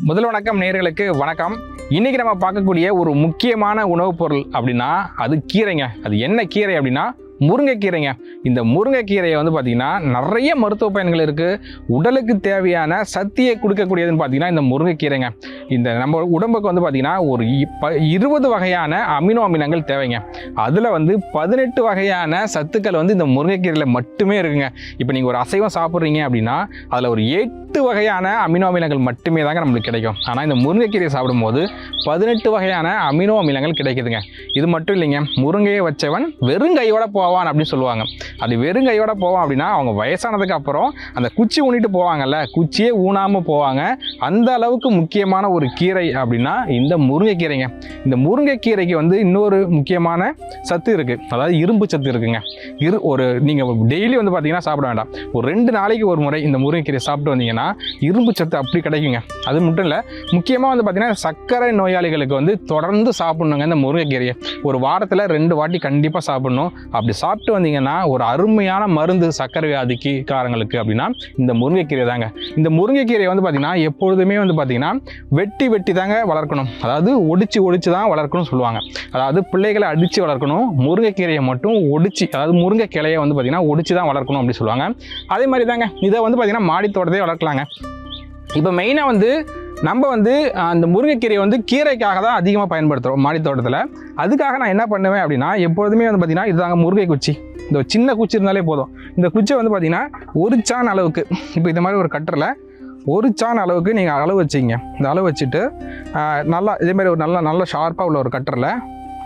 முதல் வணக்கம் நேயர்களுக்கு வணக்கம். இன்னைக்கு நம்ம பார்க்கக்கூடிய ஒரு முக்கியமான உணவுப் பொருள் அப்படின்னா அது கீரைங்க. அது என்ன கீரை அப்படின்னா முருங்கைக்கீரைங்க. இந்த முருங்கைக்கீரையை பார்த்தீங்கன்னா நிறைய மருத்துவ பயன்கள் இருக்குது. உடலுக்கு தேவையான சக்தியை கொடுக்கக்கூடியதுன்னு பார்த்தீங்கன்னா இந்த முருங்கைக்கீரைங்க. இந்த நம்ம உடம்புக்கு பார்த்தீங்கன்னா ஒரு 20 வகையான அமினோ அமிலங்கள் தேவைங்க. அதில் 18 வகையான சத்துக்கள் இந்த முருங்கைக்கீரையில் மட்டுமே இருக்குங்க. இப்போ நீங்கள் ஒரு அசைவம் சாப்பிட்றீங்க அப்படின்னா அதில் ஒரு 8 வகையான அமினோ அமிலங்கள் மட்டுமே தாங்க நம்மளுக்கு கிடைக்கும். ஆனால் இந்த முருங்கைக்கீரையை சாப்பிடும்போது 18 வகையான அமினோ அமிலங்கள் கிடைக்குதுங்க. இது மட்டும் இல்லைங்க, முருங்கையை வச்சவன் வெறுங்கையோட போவான் அப்படின்னு சொல்லுவாங்க. அது வெறுங்கையோட போவான் அப்படின்னா அவங்க வயசானதுக்கு அப்புறம் அந்த குச்சி ஊனிட்டு போவாங்கல்ல, குச்சியே ஊனாமல் போவாங்க. அந்த அளவுக்கு முக்கியமான ஒரு கீரை அப்படின்னா இந்த முருங்கைக்கீரைங்க. இந்த முருங்கைக்கீரைக்கு இன்னொரு முக்கியமான சத்து இருக்குது, அதாவது இரும்பு சத்து இருக்குங்க. ஒரு நீங்கள் டெய்லி பார்த்தீங்கன்னா சாப்பிட வேண்டாம், ஒரு 2 நாளைக்கு ஒரு முறை இந்த முருங்கைக்கீரை சாப்பிட்டு வந்தீங்கன்னா இரும்பு சத்து அப்படி கிடைக்குங்க. அது மட்டும் இல்லை, முக்கியமாக பார்த்தீங்கன்னா சர்க்கரை நோயாளிகளுக்கு தொடர்ந்து சாப்பிடணுங்க. இந்த முருங்கைக்கீரையை ஒரு வாரத்தில் 2 வாட்டி கண்டிப்பாக சாப்பிடணும். அப்படி சாப்பிட்டு வந்தீங்கன்னா ஒரு அருமையான மருந்து சர்க்கரை வியாதிக்கு காரங்களுக்கு அப்படின்னா இந்த முருங்கைக்கீரை தாங்க. இந்த முருங்கைக்கீரையை பார்த்தீங்கன்னா எப்பொழுதுமே பார்த்தீங்கன்னா வெட்டி தாங்க வளர்க்கணும், அதாவது ஒடிச்சு தான் வளர்க்கணும்னு சொல்லுவாங்க. அதாவது பிள்ளைகளை அடித்து வளர்க்கணும், முருங்கைக்கீரையை மட்டும் ஒடிச்சு, அதாவது முருங்கை கிளையை பார்த்தீங்கன்னா ஒடிச்சு தான் வளர்க்கணும் அப்படி சொல்லுவாங்க. அதே மாதிரி தாங்க இதை பார்த்தீங்கன்னா மாடி தோட்டத்தையே வளர்க்கலாங்க. இப்போ மெயினாக நம்ம அந்த முருங்கைக்கீரையை கீரைக்காக தான் அதிகமாக பயன்படுத்துகிறோம் மாடி தோட்டத்தில். அதுக்காக நான் என்ன பண்ணுவேன் அப்படின்னா எப்பொழுதுமே பார்த்தீங்கன்னா இதுதாங்க முருங்கை குச்சி. இந்த சின்ன குச்சி இருந்தாலே போதும். இந்த குச்சியை பார்த்தீங்கன்னா ஒரு சான் அளவுக்கு, இப்போ இந்த மாதிரி ஒரு கட்டரில் ஒரு சான் அளவுக்கு நீங்கள் அளவு வச்சிங்க. இந்த அளவு வச்சுட்டு நல்லா இதேமாதிரி ஒரு நல்ல ஷார்ப்பாக உள்ள ஒரு கட்டரில்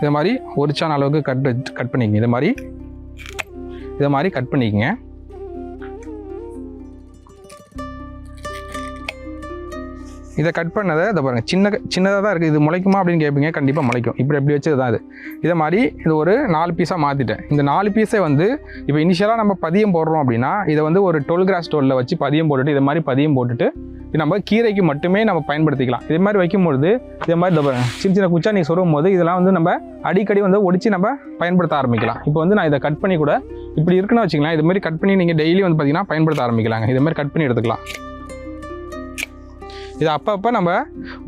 இது மாதிரி ஒரு சான் அளவுக்கு கட் பண்ணிக்கங்க. இதை மாதிரி கட் பண்ணிக்கங்க. இதை கட் பண்ணதை இதை பாருங்கள், சின்னதாக தான் இருக்குது. இது முளைக்குமா அப்படின்னு கேட்பீங்க, கண்டிப்பாக முளைக்கும். எப்படி வச்சது தான் இது. இதை மாதிரி இது ஒரு 4 பீஸாக மாற்றிட்டேன். இந்த 4 பீஸை இப்போ இனிஷியலாக நம்ம பதியம் போடுறோம் அப்படின்னா இதை ஒரு 12 கிராஸ் டோலில் வச்சு பதியம் போட்டுட்டு இதை மாதிரி பதியம் போட்டுட்டு நம்ம கீரைக்கு மட்டுமே நம்ம பயன்படுத்திக்கலாம். இதே மாதிரி வைக்கும்பொழுது இதே மாதிரி இதை பாருங்கள், சின்ன குச்சா நீங்கள் சொல்லும் போது இதெல்லாம் நம்ம அடிக்கடி ஒடிச்சு நம்ம பயன்படுத்த ஆரம்பிக்கலாம். இப்போ நான் இதை கட் பண்ணி கூட இப்படி இருக்குன்னு வச்சுக்கலாம். இது மாதிரி கட் பண்ணி நீங்கள் டெய்லி பார்த்தீங்கன்னா பயன்படுத்த ஆரம்பிக்கலாங்க. இதே மாதிரி கட் பண்ணி எடுத்துக்கலாம். இது அப்பப்போ நம்ம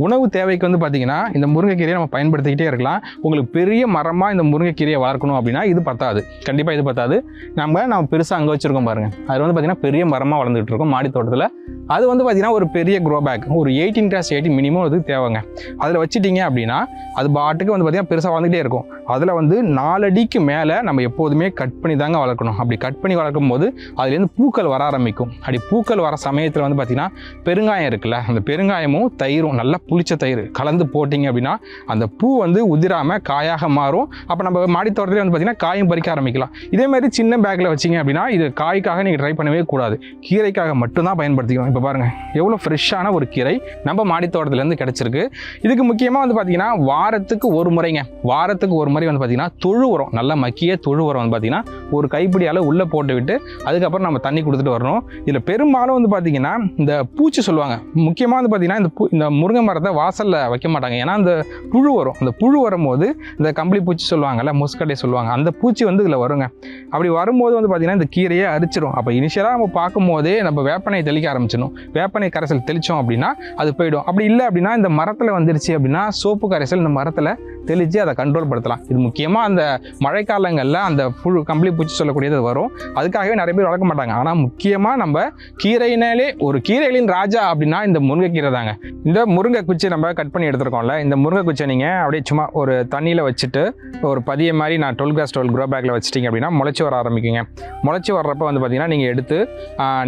உணவு தேவைக்கு பார்த்தீங்கன்னா இந்த முருங்கைக்கீரையை நம்ம பயன்படுத்திக்கிட்டே இருக்கலாம். உங்களுக்கு பெரிய மரமாக இந்த முருங்கைக்கீரையை வளர்க்கணும் அப்படின்னா இது பத்தாது, கண்டிப்பாக இது பத்தாது. நம்ம பெருசாக அங்கே வச்சுருக்கோம் பாருங்கள், அது பார்த்தீங்கன்னா பெரிய மரமாக வளர்ந்துட்டு இருக்கும் மாடி தோட்டத்தில். அது பார்த்தீங்கன்னா ஒரு பெரிய க்ரோ பேக், ஒரு 18 x 18 மினிமம் அது தேவைங்க. அதில் வச்சுட்டிங்க அப்படின்னா அது பாட்டுக்கு பார்த்தீங்கன்னா பெருசாக வளர்ந்துகிட்டே இருக்கும். அதில் 4 அடிக்கு மேலே நம்ம எப்போதுமே கட் பண்ணி தாங்க வளர்க்கணும். அப்படி கட் பண்ணி வளர்க்கும் போது அதுலேருந்து பூக்கள் வர ஆரம்பிக்கும். அப்படி பூக்கள் வர சமயத்தில் பார்த்தீங்கன்னா பெருங்காயம் இருக்குல்ல, அந்த பெருங்காயமும் தயிரும் நல்லா புளிச்ச தயிர் கலந்து போட்டிங்க அப்படின்னா அந்த பூ உதிராமல் காயாக மாறும். அப்போ நம்ம மாடி தோட்டத்திலே பார்த்தீங்கன்னா காயும் பறிக்க ஆரம்பிக்கலாம். இதே மாதிரி சின்ன பேக்கில் வச்சிங்க அப்படின்னா இது காய்க்காக நீங்கள் ட்ரை பண்ணவே கூடாது, கீரைக்காக மட்டும்தான் பயன்படுத்திக்கணும். இப்போ பாருங்கள் எவ்வளோ ஃப்ரெஷ்ஷான ஒரு கீரை நம்ம மாடி தோட்டத்துலேருந்து கிடச்சிருக்கு. இதுக்கு முக்கியமாக பார்த்தீங்கன்னா வாரத்துக்கு ஒரு முறைங்க, வாரத்துக்கு ஒரு முறை பார்த்தீங்கன்னா தொழு உரம், நல்லா மக்கிய தொழு உரம் பார்த்தீங்கன்னா ஒரு கைப்பிடி அளவு உள்ளே போட்டு விட்டு அதுக்கப்புறம் நம்ம தண்ணி கொடுத்துட்டு வரணும். இதில் பெரும்பாலும் பார்த்தீங்கன்னா இந்த பூச்சி சொல்லுவாங்க. முக்கியமாக பார்த்தீங்கன்னா இந்த முருங்கை மரத்தை வாசலில் வைக்க மாட்டாங்க, ஏன்னா அந்த புழு வரும். அந்த புழு வரும்போது இந்த கம்பளி பூச்சி சொல்லுவாங்கல்ல, முஸ்கட்டை சொல்லுவாங்க, அந்த பூச்சி இதில் வருங்க. அப்படி வரும்போது பார்த்தீங்கன்னா இந்த கீரையை அரிச்சிடும். அப்போ இனிஷியலாக நம்ம பார்க்கும்போதே நம்ம வேப்பனை தெளிக்க ஆரம்பிச்சிடணும். வேப்பனை கரைசல் தெளித்தோம் அப்படின்னா அது போயிடும். அப்படி இல்லை அப்படின்னா இந்த மரத்தில் வந்துருச்சு அப்படின்னா சோப்பு கரைசல் இந்த மரத்தில் தெளித்து அதை கண்ட்ரோல் படுத்தலாம். இது முக்கியமாக அந்த மழைக்காலங்களில் அந்த புழு கம்பளி பூச்சி சொல்லக்கூடியது வரும். அதுக்காகவே நிறைய பேர் வளர்க்க மாட்டாங்க. ஆனால் முக்கியமாக நம்ம கீரையினாலே ஒரு கீரைகளின் ராஜா அப்படின்னா இந்த முருங்கைக்கீரை தாங்க. இந்த முருங்கை குச்சி நம்ம கட் பண்ணி எடுத்துருக்கோம்ல, இந்த முருங்கை குச்சியை நீங்கள் அப்படியே சும்மா ஒரு தண்ணியில் வச்சுட்டு ஒரு பதிய மாதிரி நான் 12 கிராஸ் 12 க்ரோ பேக்கில் வச்சிட்டிங்க அப்படின்னா முளைச்சி வர ஆரம்பிக்குங்க. முளைச்சி வர்றப்ப பார்த்தீங்கன்னா நீங்கள் எடுத்து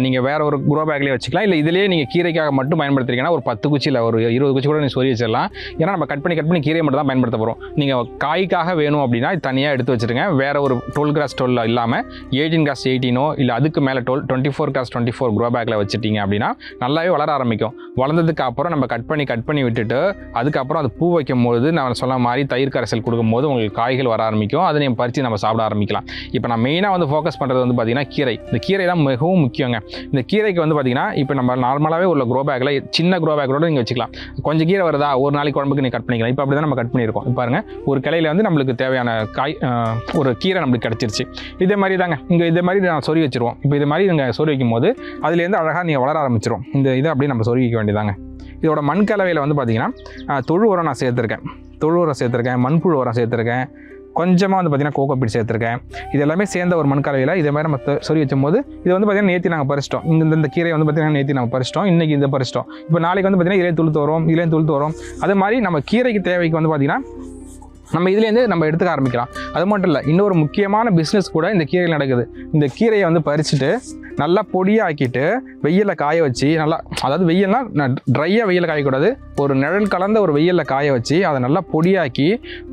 நீங்கள் வேறு ஒரு க்ரோ பேக்லேயே வச்சுக்கலாம். இல்லை இதிலேயே நீங்கள் கீரைக்காக மட்டும் பயன்படுத்துறீங்கன்னா ஒரு 10 குச்சி இல்லை ஒரு 20 குச்சி கூட நீங்கள் சொறி வச்சிடலாம். ஏன்னா நம்ம கட் பண்ணி கீரையை மட்டும் தான் பயன்படுத்த போகிறோம். நீங்கள் காய்க்காக வேணும் அப்படின்னா தனியாக எடுத்து வச்சுருங்க. வேறு ஒரு 12 கிராஸ் 12 இல்லாமல் 18 கிராஸ் 18 இல்லை அதுக்கு மேலே 24 கிராஸ் 24 க்ரோ பேக்கில் வச்சுட்டிங்க அப்படின்னா நல்லாவே வளர ஆரம்பிக்கும். வளர்ந்ததுக்கு அப்புறம் நம்ம கட் பண்ணி விட்டுட்டு அதுக்கப்புறம் அது பூ வைக்கும் போது நான் சொன்ன மாதிரி தயிர் கரைசல் கொடுக்கும்போது உங்களுக்கு காய்கள் வர ஆரம்பிக்கும். அதை நீங்கள் பறித்து நம்ம சாப்பிட ஆரம்பிக்கலாம். இப்போ நான் மெயினாக ஃபோக்கஸ் பண்ணுறது பார்த்தீங்கன்னா கீரை. இந்த கீரை தான் மிகவும் முக்கியங்க. இந்த கீரைக்கு பார்த்தீங்கன்னா இப்போ நம்ம நார்மலாகவே உள்ள க்ரோ பேக்கில் சின்ன க்ரோ பேக்கோட நீங்கள் வச்சுக்கலாம். கொஞ்சம் கீரை வருதா ஒரு நாளைக்கு குழம்புக்கு நீங்கள் கட் பண்ணிக்கலாம். இப்போ அப்படி தான் நம்ம கட் பண்ணியிருக்கோம். பாருங்கள் ஒரு கிளையில் நம்மளுக்கு தேவையான ஒரு கீரை நம்மளுக்கு கிடச்சிருச்சு. இதே மாதிரி தாங்க இங்கே இதே மாதிரி நான் சொறி வச்சுருவோம். இப்போ இது மாதிரி நீங்கள் சொறி வைக்கும் போது அதுலேருந்து அழகாக நீங்கள் வளர ஆரம்பிச்சிடும். இதை அப்படியே நம்ம சொறி வைக்க வேண்டியதாங்க. இதோட மண் கலவையில் வந்து பார்த்திங்கன்னா தொழு உரம் நான் சேர்த்துருக்கேன், தொழு உரம் சேர்த்துருக்கேன், மண்புழு உரம் சேர்த்துருக்கேன், கொஞ்சமாக வந்து பார்த்திங்கன்னா கோகோபீட் சேர்த்துருக்கேன். இது எல்லாமே சேர்ந்த ஒரு மண் கலவையில் இதே மாதிரி நம்ம சொல்லி வச்சும் போது இது வந்து பார்த்திங்கன்னா நேற்று நாங்கள் பறிச்சிட்டோம். இந்த கீரை வந்து பார்த்திங்கன்னா நேற்று நாங்கள் பறிச்சிட்டோம், இன்றைக்கி இதை பறிச்சிட்டோம். இப்போ நாளைக்கு வந்து பார்த்திங்கன்னா இலையும் துளுத்து வரும், இலையும் துளுத்து வரும். அதே மாதிரி நம்ம கீரைக்கு தேவைக்கு வந்து பார்த்திங்கன்னா நம்ம இதுலேருந்து நம்ம எடுத்துக்க ஆரம்பிக்கலாம். அது மட்டும் இல்லை, இன்னொரு முக்கியமான பிஸ்னஸ் கூட இந்த கீரையில் நடக்குது. இந்த கீரையை வந்து பறிச்சுட்டு நல்லா பொடியாக்கிட்டு வெயிலில் காய வச்சு நல்லா, அதாவது வெயில்னால் ட்ரையாக வெயிலில் காயக்கூடாது, ஒரு நிழல் கலந்த ஒரு வெயிலில் காய வச்சு அதை நல்லா பொடியாக்கி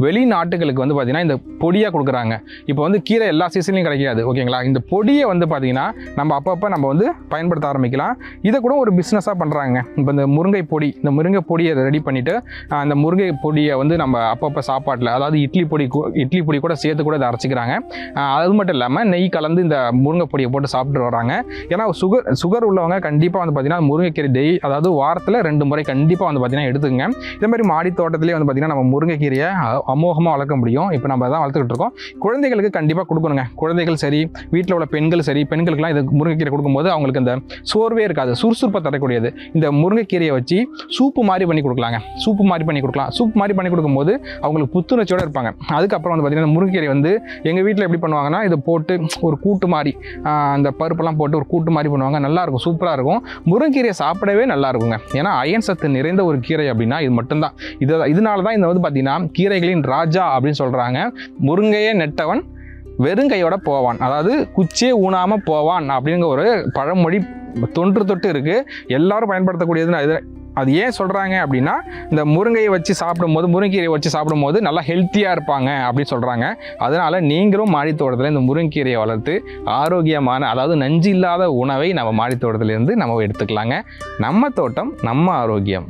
வெளிநாட்டுகளுக்கு வந்து பார்த்திங்கன்னா இந்த பொடியாக கொடுக்குறாங்க. இப்போ வந்து கீரை எல்லா சீசன்லையும் கிடைக்காது, ஓகேங்களா? இந்த பொடியை வந்து பார்த்திங்கன்னா நம்ம அப்பப்போ நம்ம வந்து பயன்படுத்த ஆரம்பிக்கலாம். இதை கூட ஒரு பிஸ்னஸாக பண்ணுறாங்க. இப்போ இந்த முருங்கை பொடி, இந்த முருங்கை பொடியை ரெடி பண்ணிவிட்டு அந்த முருங்கை பொடியை வந்து நம்ம அப்பப்போ சாப்பாட்டில், அதாவது இட்லி பொடி கூட சேர்த்து கூட இதை அரைச்சிக்கிறாங்க. அது மட்டும் இல்லாமல் நெய் கலந்து இந்த முருங்கை பொடியை போட்டு சாப்பிட்டு வராங்க. ஏன்னா சுகர் உள்ளவங்க கண்டிப்பாக வந்து பார்த்தீங்கன்னா முருங்கைக்கீரை அதாவது வாரத்தில் 2 முறை கண்டிப்பாக வந்து பார்த்தீங்கன்னா எடுத்துங்க. இதே மாதிரி மாடி தோட்டத்திலே வந்து பார்த்தீங்கன்னா நம்ம முருங்கைக்கீரையை அமோகமாக வளர்க்க முடியும். இப்போ நம்ம தான் வளர்த்துக்கிட்டு இருக்கோம். குழந்தைகளுக்கு கண்டிப்பாக கொடுக்கணுங்க. குழந்தைகள் சரி, வீட்டில் உள்ள பெண்கள் சரி, பெண்களுக்குலாம் இது முருங்கைக்கீரை கொடுக்கும்போது அவங்களுக்கு அந்த சோர்வே இருக்காது, சுறுசுறுப்பை தரக்கூடியது. இந்த முருங்கைக்கீரையை வச்சு சூப்பு மாதிரி பண்ணி கொடுக்கலாங்க. சூப்பு மாதிரி பண்ணி கொடுக்கும்போது அவங்களுக்கு புத்துணர்ச்சியோடு இருப்பாங்க. அதுக்கப்புறம் வந்து பார்த்தீங்கன்னா முருங்கைக்கீரை வந்து எங்கள் வீட்டில் எப்படி பண்ணுவாங்கன்னா, இதை போட்டு ஒரு கூட்டு மாதிரி அந்த பருப்பெல்லாம் போட்டு ஒரு கூட்டு மாதிரி பண்ணுவாங்க. நல்லாயிருக்கும், சூப்பராக இருக்கும். முருங்கைக்கீரையை சாப்பிடவே நல்லா இருக்குங்க. ஏன்னா அயன் சத்து நிறைந்த ஒரு கீரை அப்படின்னா இது மட்டும்தான். இதனால தான் இந்த வந்து பார்த்தீங்கன்னா கீரைகளின் ராஜா அப்படின்னு சொல்கிறாங்க. முருங்கையை நெட்டவன் வெறுங்கையோட போவான், அதாவது குச்சியே ஊனாமல் போவான் அப்படிங்கிற ஒரு பழமொழி தொன்று இருக்குது. எல்லாரும் பயன்படுத்தக்கூடியதுன்னு அது ஏன் சொல்கிறாங்க அப்படின்னா, இந்த முருங்கையை வச்சு சாப்பிடும்போது, முருங்கைக்கீரையை வச்சு சாப்பிடும்போது நல்லா ஹெல்த்தியாக இருப்பாங்க அப்படின்னு சொல்கிறாங்க. அதனால் நீங்களும் மாடித்தோட்டத்தில் இந்த முருங்கைக்கீரையை வளர்த்து ஆரோக்கியமான, அதாவது நஞ்சு இல்லாத உணவை நம்ம மாடித்தோட்டத்திலேருந்து நம்ம எடுத்துக்கலாங்க. நம்ம தோட்டம் நம்ம ஆரோக்கியம்.